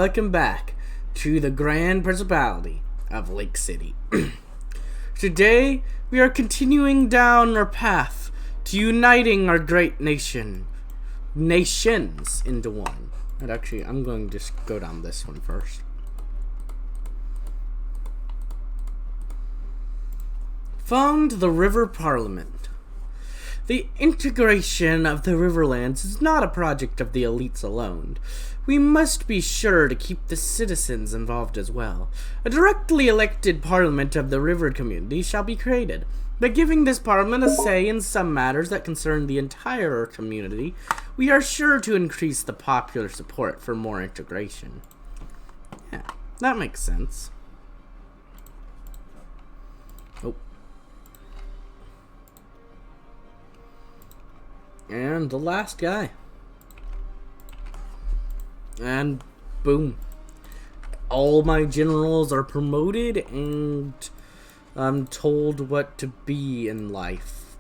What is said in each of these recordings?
welcome back to the Grand Principality of Lake City. Today, we are continuing down our path to uniting our great nations into one. And actually, I'm going to just go down this one first. Found the River Parliament. The integration of the Riverlands is not a project of the elites alone. We must be sure to keep the citizens involved as well. A directly elected parliament of the river community shall be created. By giving this parliament a say in some matters that concern the entire community, we are sure to increase the popular support for more integration. Yeah, that makes sense. Oh. And the last guy. And boom. All my generals are promoted and I'm told what to be in life.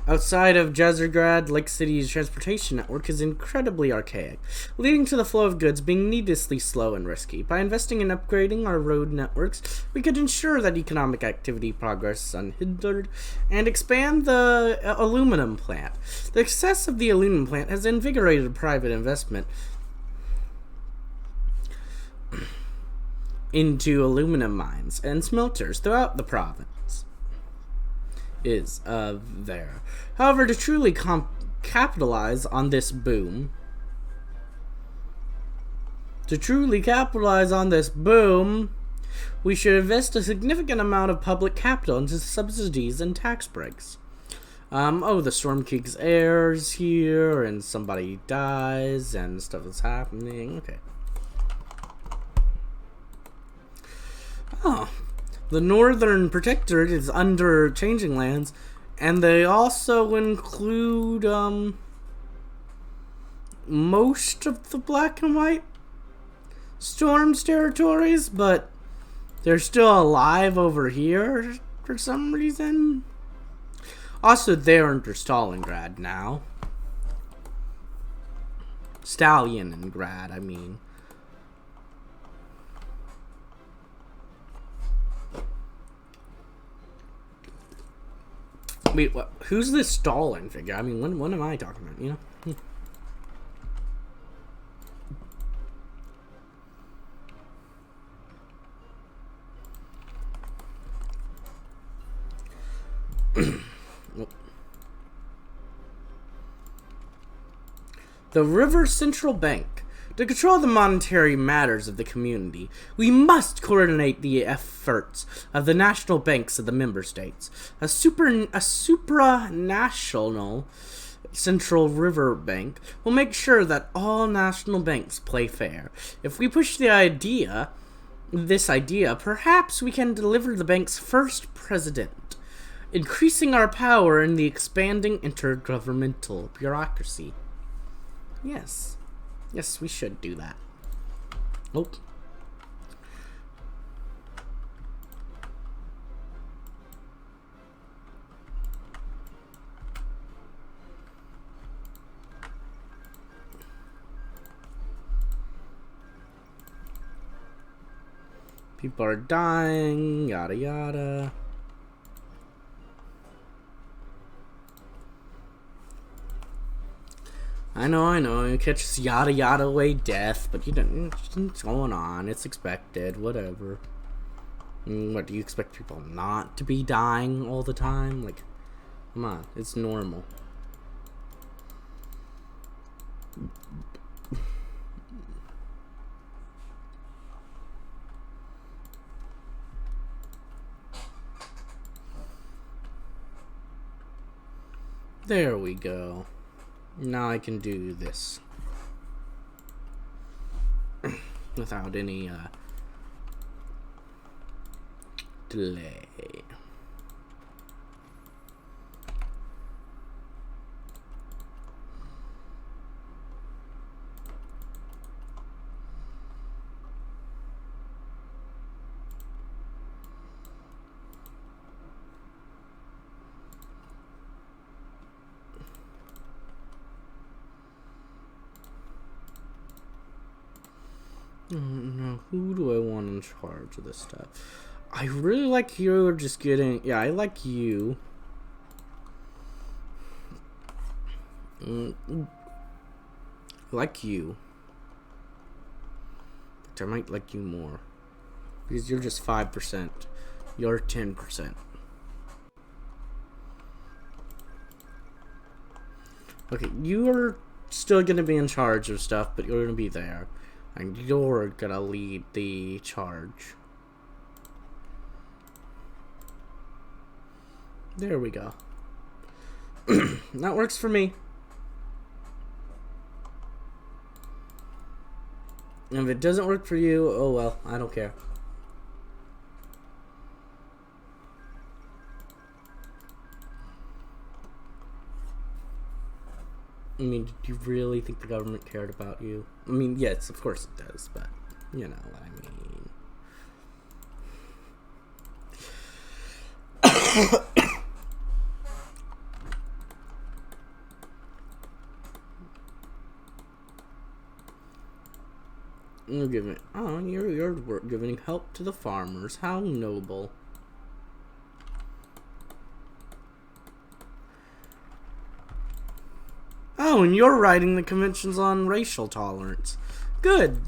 Outside of Jezergrad, Lake City's transportation network is incredibly archaic, leading to the flow of goods being needlessly slow and risky. By investing in upgrading our road networks, we could ensure that economic activity progresses unhindered and expand the aluminum plant. The success of the aluminum plant has invigorated private investment into aluminum mines and smelters throughout the province. There. However, to truly capitalize on this boom, we should invest a significant amount of public capital into subsidies and tax breaks. The Storm King's heirs here, and somebody dies, and stuff is happening. Okay. Oh. The Northern Protectorate is under Changing Lands, and they also include most of the Black and White Storm's territories, but they're still alive over here for some reason. Also, they're under Stalingrad now. Stalingrad, I mean. Wait, what? Who's this Stalin figure? I mean, what am I talking about, you know? The River Central Bank. To control the monetary matters of the community, we must coordinate the efforts of the national banks of the member states. A supranational central river bank will make sure that all national banks play fair. If we push this idea, perhaps we can deliver the bank's first president, increasing our power in the expanding intergovernmental bureaucracy. Yes. Yes, we should do that. Oh. People are dying, yada yada. I know, you catch this yada yada away death, but you don't, it's going on, it's expected, whatever. What, do you expect people not to be dying all the time? Like, come on, it's normal. There we go. Now I can do this without any delay. Now, who do I want in charge of this stuff? I really like you just getting... Yeah, I like you. I like you. But I might like you more. Because you're just 5%. You're 10%. Okay, you are still going to be in charge of stuff, but you're going to be there. And you're going to lead the charge. There we go. That works for me. And if it doesn't work for you, oh well, I don't care. I mean, did you really think the government cared about you? I mean, yes, of course it does, but you know what I mean. You're giving help to the farmers. How noble. Oh, and you're writing the conventions on racial tolerance. Good.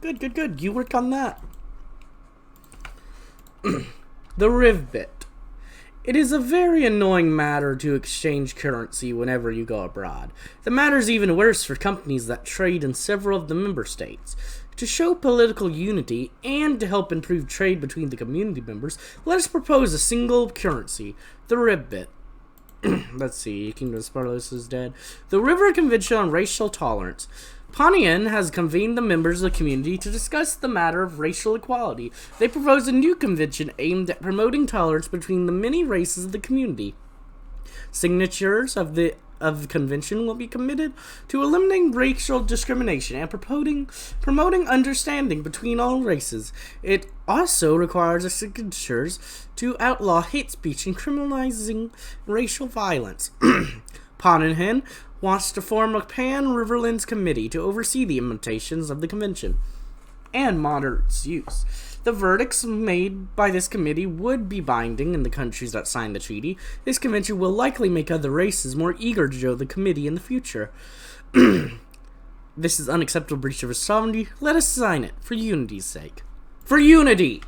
Good. You work on that. The Riv bit. It is a very annoying matter to exchange currency whenever you go abroad. The matter's even worse for companies that trade in several of the member states. To show political unity and to help improve trade between the community members, let us propose a single currency, the Riv bit. Let's see, Kingdom of Spartacus is dead. The River Convention on Racial Tolerance. Pontian has convened the members of the community to discuss the matter of racial equality. They propose a new convention aimed at promoting tolerance between the many races of the community. Signatures of the convention will be committed to eliminating racial discrimination and promoting understanding between all races. It also requires signatures to outlaw hate speech and criminalizing racial violence. Pontian wants to form a Pan-Riverlands Committee to oversee the implementations of the convention and monitor its use. The verdicts made by this committee would be binding in the countries that signed the treaty. This convention will likely make other races more eager to join the committee in the future. This is unacceptable breach of sovereignty. Let us sign it, for unity's sake. For unity!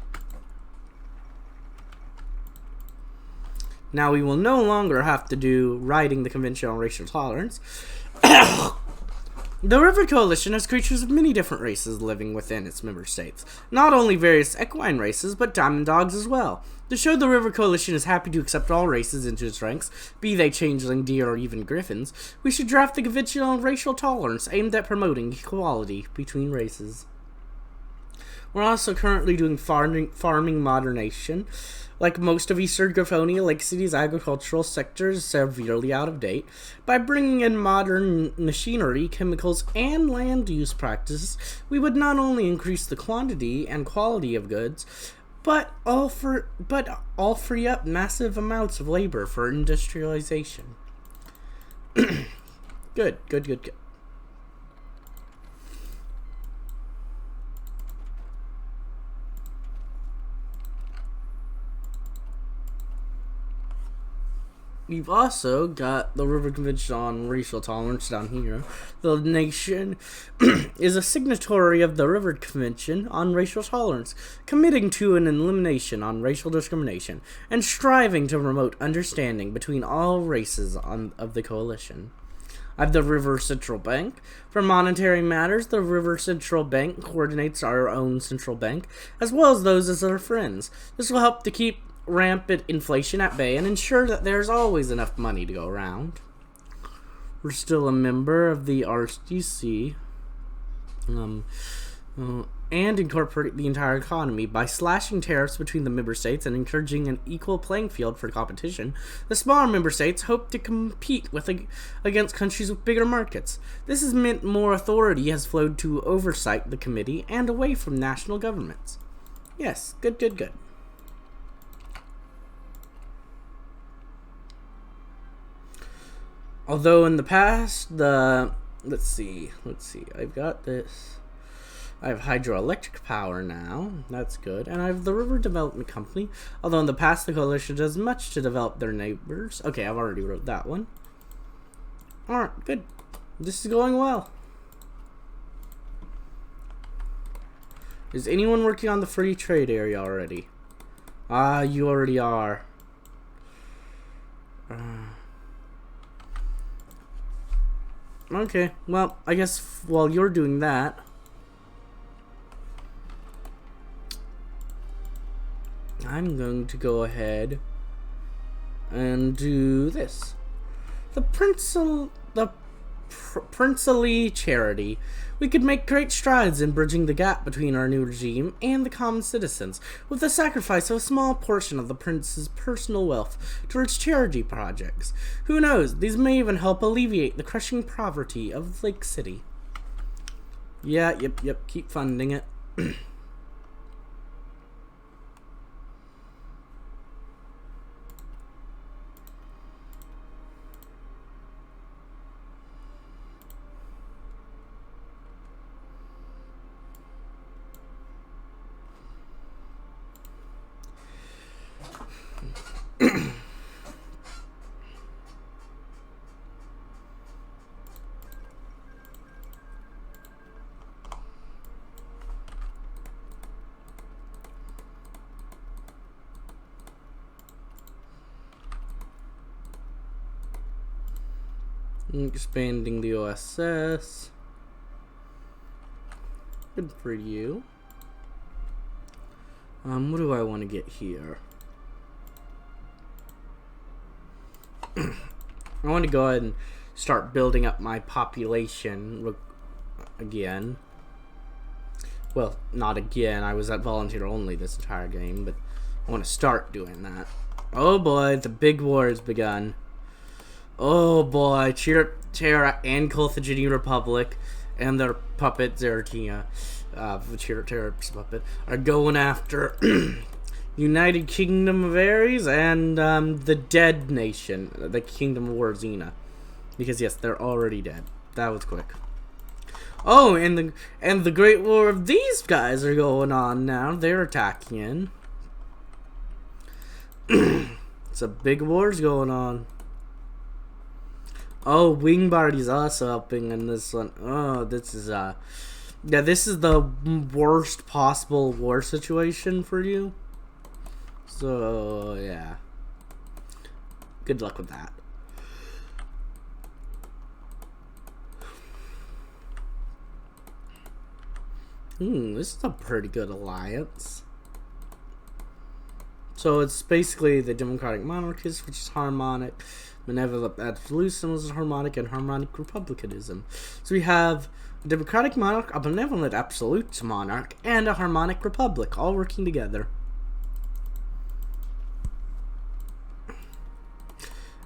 Now we will no longer have to do writing the Convention on Racial Tolerance. The River Coalition has creatures of many different races living within its member states. Not only various equine races, but diamond dogs as well. To show the River Coalition is happy to accept all races into its ranks, be they changeling, deer, or even griffins, we should draft the Convention on Racial Tolerance aimed at promoting equality between races. We're also currently doing farming modernization. Like most of Eastern Graphonia, Lake City's agricultural sector is severely out of date. By bringing in modern machinery, chemicals, and land use practices, we would not only increase the quantity and quality of goods, but all free up massive amounts of labor for industrialization. Good. We've also got the River Convention on Racial Tolerance down here. The nation is a signatory of the River Convention on Racial Tolerance, committing to an elimination on racial discrimination, and striving to promote understanding between all races of the coalition. I have the River Central Bank. For monetary matters, the River Central Bank coordinates our own central bank, as well as those as our friends. This will help to keep rampant inflation at bay and ensure that there's always enough money to go around. We're still a member of the RCC and incorporate the entire economy. By slashing tariffs between the member states and encouraging an equal playing field for competition, the smaller member states hope to compete against countries with bigger markets. This has meant more authority has flowed to oversight the committee and away from national governments. Yes, good. Although in the past, let's see, I've got this. I have hydroelectric power now. That's good. And I have the River Development Company. Although in the past, the coalition does much to develop their neighbors. Okay, I've already wrote that one. Alright, good. This is going well. Is anyone working on the free trade area already? Ah, you already are. Okay, well, I guess while you're doing that, I'm going to go ahead and do this. The princely charity. We could make great strides in bridging the gap between our new regime and the common citizens, with the sacrifice of a small portion of the prince's personal wealth towards charity projects. Who knows, these may even help alleviate the crushing poverty of Lake City. Yeah, yep, keep funding it. Expanding the OSS. Good for you. What do I want to get here? I want to go ahead and start building up my population again. Well, not again. I was at volunteer only this entire game, but I want to start doing that. Oh boy, the big war has begun. Oh boy, Terra and Carthaginian Republic and their puppet Zebrica, Terra's puppet, are going after United Kingdom of Ares and the Dead Nation, the Kingdom of Warzina. Because yes, they're already dead. That was quick. Oh, and the Great War of these guys are going on now. They're attacking in. It's a big war's going on. Oh, Wingbardy's also helping in this one. Oh, this is yeah, this is the worst possible war situation for you. So yeah, good luck with that. This is a pretty good alliance. So it's basically the democratic monarchies, which is harmonic. Benevolent absolutism is harmonic, and harmonic republicanism. So we have a democratic monarch, a benevolent absolute monarch, and a harmonic republic, all working together.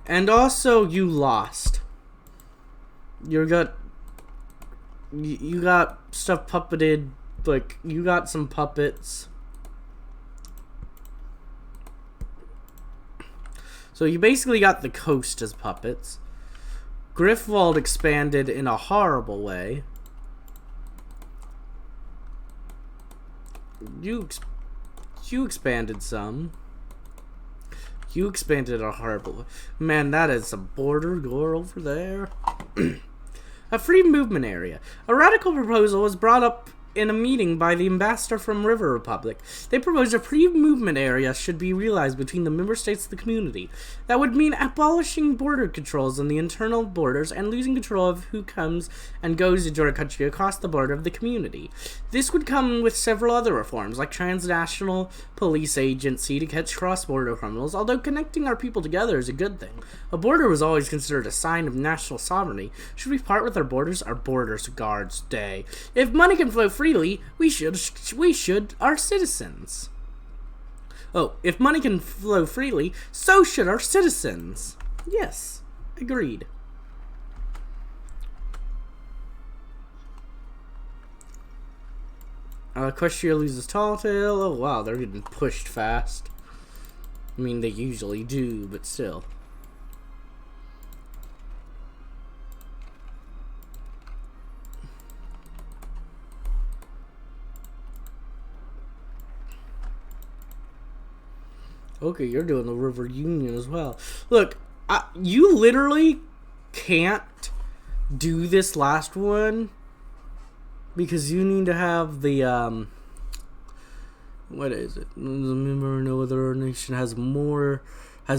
And also, you lost. You got stuff puppeted, like, you got some puppets. So you basically got the coast as puppets. Griffwald expanded in a horrible way. You expanded some. You expanded a horrible way. Man, that is some border gore over there. A free movement area. A radical proposal was brought up in a meeting by the ambassador from River Republic. They proposed a free movement area should be realized between the member states of the community. That would mean abolishing border controls on the internal borders and losing control of who comes and goes into our country across the border of the community. This would come with several other reforms, like transnational police agency to catch cross-border criminals, although connecting our people together is a good thing. A border was always considered a sign of national sovereignty. Should we part with our borders guards stay. If money can flow freely, we should our citizens. Oh, if money can flow freely, so should our citizens. Yes, agreed. Equestria loses Tall Tale. Oh wow, they're getting pushed fast. I mean, they usually do, but still. Okay, you're doing the River Union as well. Look, you literally can't do this last one because you need to have the what is it? Remember, no other nation has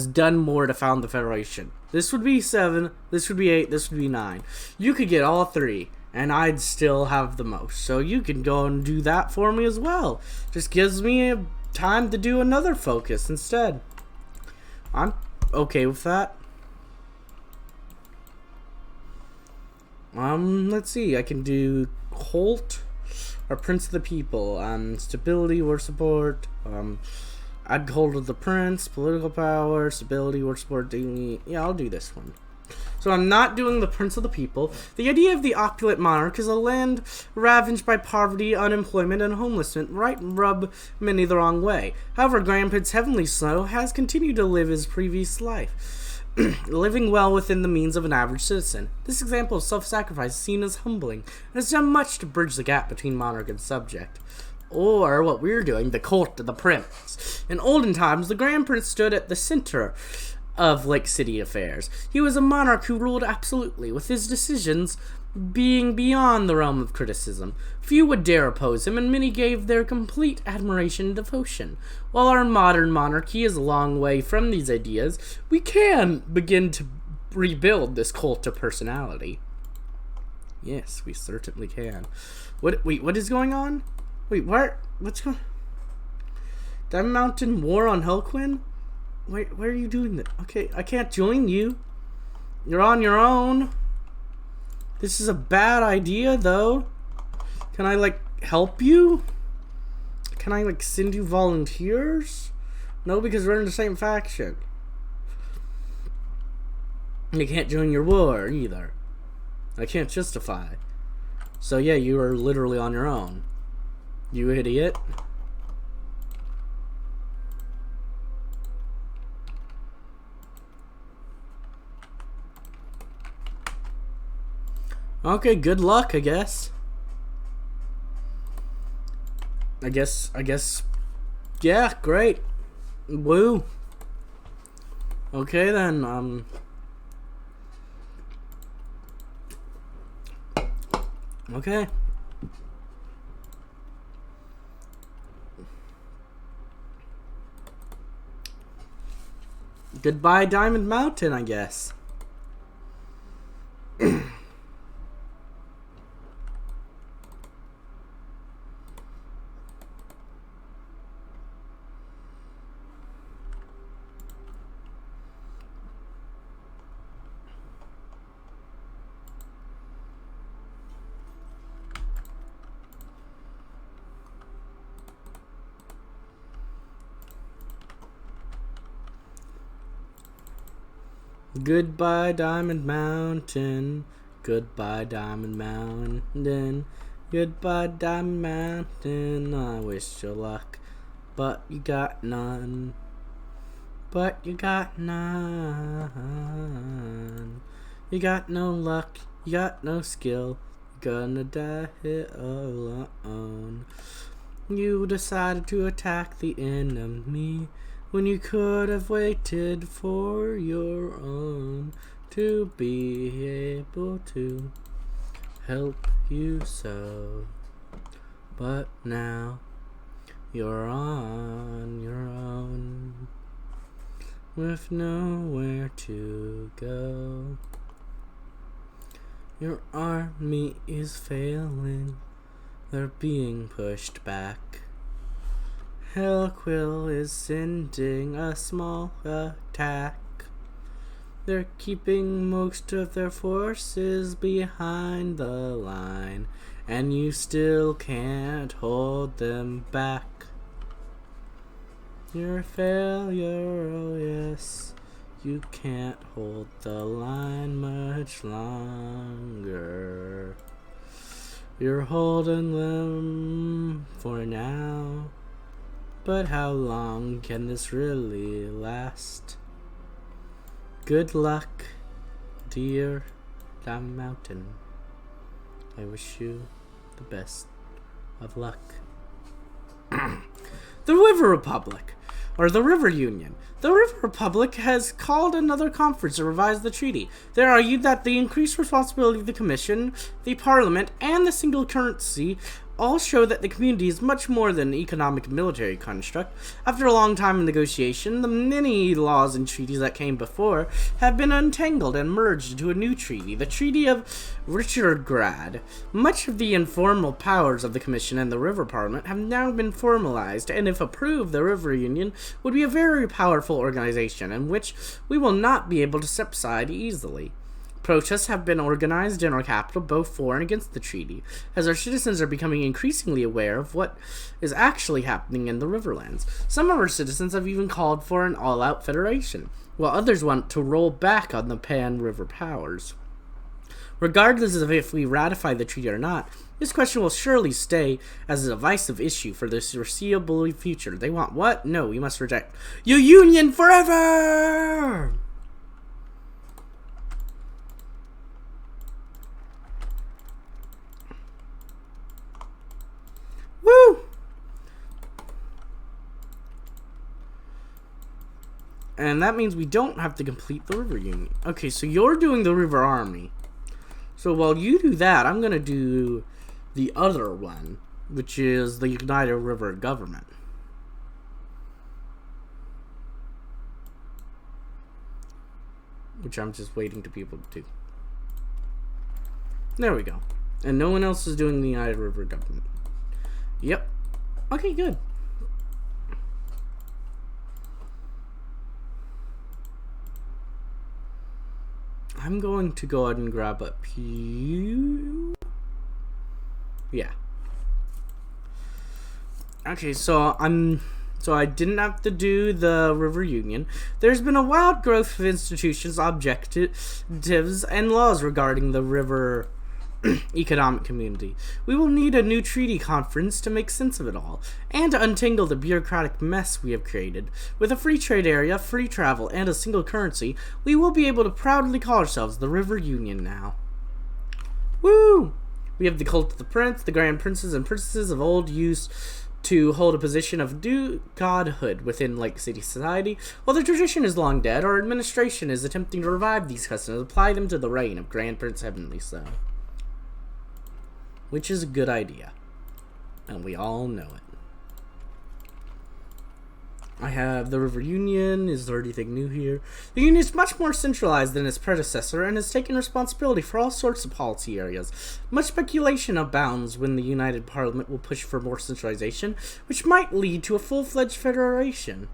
done more to found the Federation. This would be 7, this would be 8, this would be 9. You could get all 3, and I'd still have the most. So you can go and do that for me as well. Just gives me time to do another focus instead. I'm okay with that. Let's see. I can do Holt or Prince of the People. Stability, war support. Add hold of the Prince. Political power. Stability, war support. Yeah, I'll do this one. So I'm not doing the Prince of the People. The idea of the opulent monarch is a land ravaged by poverty, unemployment, and homelessness might rub many the wrong way. However, Grandprince Heavenly Snow has continued to live his previous life, living well within the means of an average citizen. This example of self-sacrifice is seen as humbling, and has done much to bridge the gap between monarch and subject. Or what we're doing, the cult of the prince. In olden times, the Grand Prince stood at the center of Lake City affairs. He was a monarch who ruled absolutely, with his decisions being beyond the realm of criticism. Few would dare oppose him, and many gave their complete admiration and devotion. While our modern monarchy is a long way from these ideas, we can begin to rebuild this cult of personality. Yes, we certainly can. What is going on? Wait, what's going on? Diamond Mountain War on Hellquin? Where are you doing that? Okay, I can't join you. You're on your own. This is a bad idea, though. Can I, like, help you? Can I, like, send you volunteers? No, because we're in the same faction. I can't join your war, either. I can't justify. So, yeah, you are literally on your own. You idiot. Okay, good luck, I guess. I guess, yeah, great. Woo. Okay, then, okay. Goodbye, Diamond Mountain, I guess. Goodbye, Diamond Mountain. Goodbye, Diamond Mountain. Goodbye, Diamond Mountain. I wish you luck, but you got none. But you got none. You got no luck. You got no skill. You're gonna die here alone. You decided to attack the enemy when you could have waited for your own to be able to help you so. But now you're on your own with nowhere to go. Your army is failing, they're being pushed back. Hellquill is sending a small attack. They're keeping most of their forces behind the line, and you still can't hold them back. You're a failure, oh yes. You can't hold the line much longer. You're holding them for now. But how long can this really last? Good luck, dear Diamond Mountain. I wish you the best of luck. The River Republic. or the River Union. The River Republic has called another conference to revise the treaty. They argued that the increased responsibility of the Commission, the Parliament, and the single currency all show that the community is much more than an economic and military construct. After a long time of negotiation, the many laws and treaties that came before have been untangled and merged into a new treaty, the Treaty of Richardgrad. Much of the informal powers of the Commission and the River Parliament have now been formalized, and if approved, the River Union would be a very powerful organization in which we will not be able to step aside easily. Protests have been organized in our capital, both for and against the treaty, as our citizens are becoming increasingly aware of what is actually happening in the Riverlands. Some of our citizens have even called for an all-out federation, while others want to roll back on the pan-river powers. Regardless of if we ratify the treaty or not, this question will surely stay as a divisive issue for the foreseeable future. They want what? No, we must reject. Your union forever! Woo! And that means we don't have to complete the River Union. Okay, so you're doing the River Army. So while you do that, I'm going to do the other one, which is the United River Government. Which I'm just waiting to be able to do. There we go. And no one else is doing the United River Government. Yep. Okay, good. I'm going to go ahead and grab a pew. Yeah. Okay, so I didn't have to do the River Union. There's been a wild growth of institutions, objectives, and laws regarding the river economic community. We will need a new treaty conference to make sense of it all, and to untangle the bureaucratic mess we have created. With a free trade area, free travel, and a single currency, we will be able to proudly call ourselves the River Union now. Woo! We have the cult of the prince, the grand princes and princesses of old used to hold a position of due godhood within Lake City society. While the tradition is long dead, our administration is attempting to revive these customs and apply them to the reign of Grand Prince Heavenly So. Which is a good idea. And we all know it. I have the River Union. Is there anything new here? The Union is much more centralized than its predecessor and has taken responsibility for all sorts of policy areas. Much speculation abounds when the United Parliament will push for more centralization, which might lead to a full-fledged federation.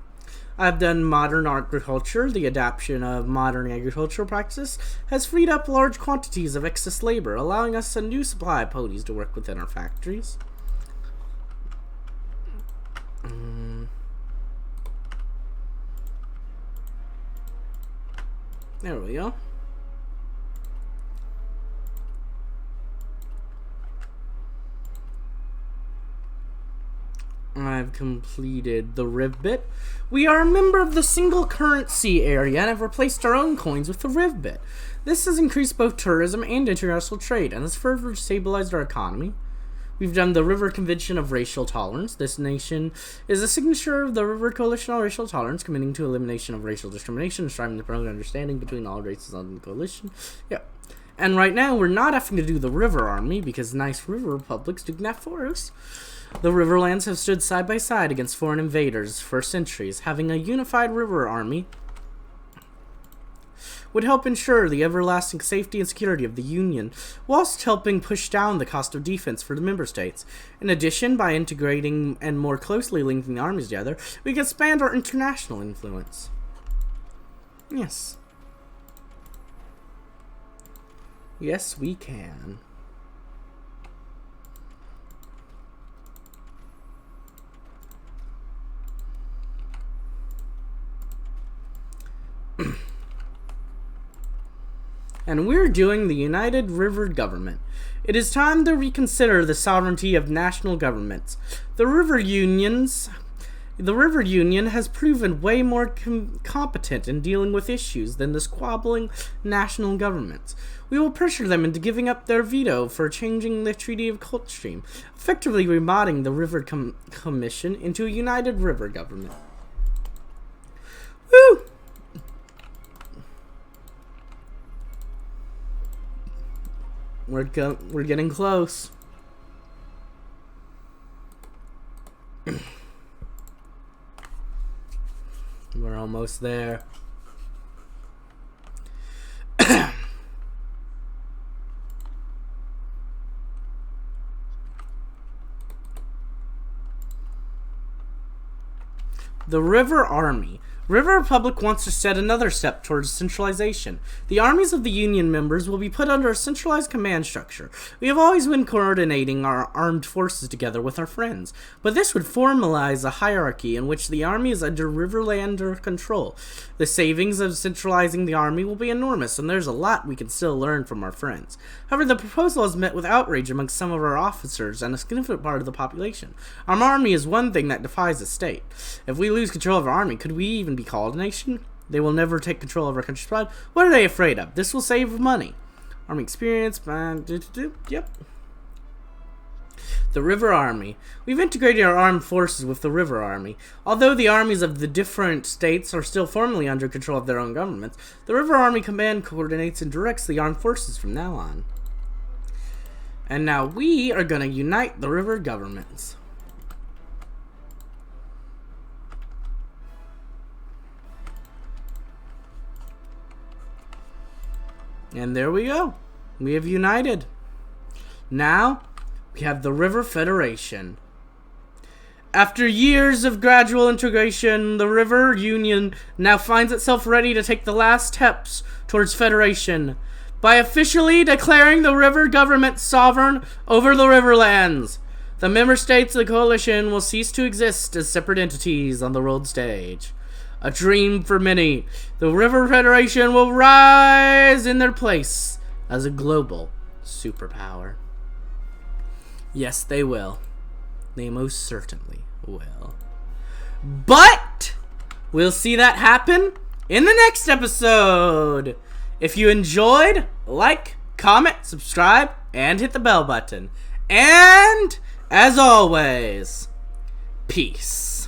I've done modern agriculture. The adoption of modern agricultural practices has freed up large quantities of excess labor, allowing us a new supply of ponies to work within our factories. There we go. I've completed the Riv bit. We are a member of the single currency area and have replaced our own coins with the Riv bit. This has increased both tourism and international trade and has further stabilized our economy. We've done the River Convention of Racial Tolerance. This nation is a signature of the River Coalition on Racial Tolerance, committing to elimination of racial discrimination and striving to promote understanding between all races on the coalition. Yep. And right now, we're not having to do the River Army because nice river republics do that for us. The Riverlands have stood side by side against foreign invaders for centuries. Having a unified river army would help ensure the everlasting safety and security of the Union, whilst helping push down the cost of defense for the member states. In addition, by integrating and more closely linking the armies together, we can expand our international influence. Yes. Yes, we can. And we're doing the United River Government. It is time to reconsider the sovereignty of national governments. The River Union has proven way more competent in dealing with issues than the squabbling national governments. We will pressure them into giving up their veto for changing the Treaty of Coldstream, effectively remodeling the River Commission into a United River Government. Woo! We're getting close. We're almost there. The River Army. River Republic wants to set another step towards centralization. The armies of the Union members will be put under a centralized command structure. We have always been coordinating our armed forces together with our friends, but this would formalize a hierarchy in which the army is under Riverlander control. The savings of centralizing the army will be enormous, and there's a lot we can still learn from our friends. However, the proposal has met with outrage among some of our officers and a significant part of the population. Our army is one thing that defies the state. If we lose control of our army, could we even be called a nation? They will never take control of our country's pride. What are they afraid of? This will save money. Army experience. Yep. The River Army. We've integrated our armed forces with the River Army. Although the armies of the different states are still formally under control of their own governments, the River Army Command coordinates and directs the armed forces from now on. And now we are going to unite the river governments. And there we go. We have united. Now, we have the River Federation. After years of gradual integration, the River Union now finds itself ready to take the last steps towards federation by officially declaring the river government sovereign over the Riverlands. The member states of the coalition will cease to exist as separate entities on the world stage. A dream for many, the River Federation will rise in their place as a global superpower. Yes, they will. They most certainly will. But we'll see that happen in the next episode. If you enjoyed, like, comment, subscribe, and hit the bell button. And, as always, peace.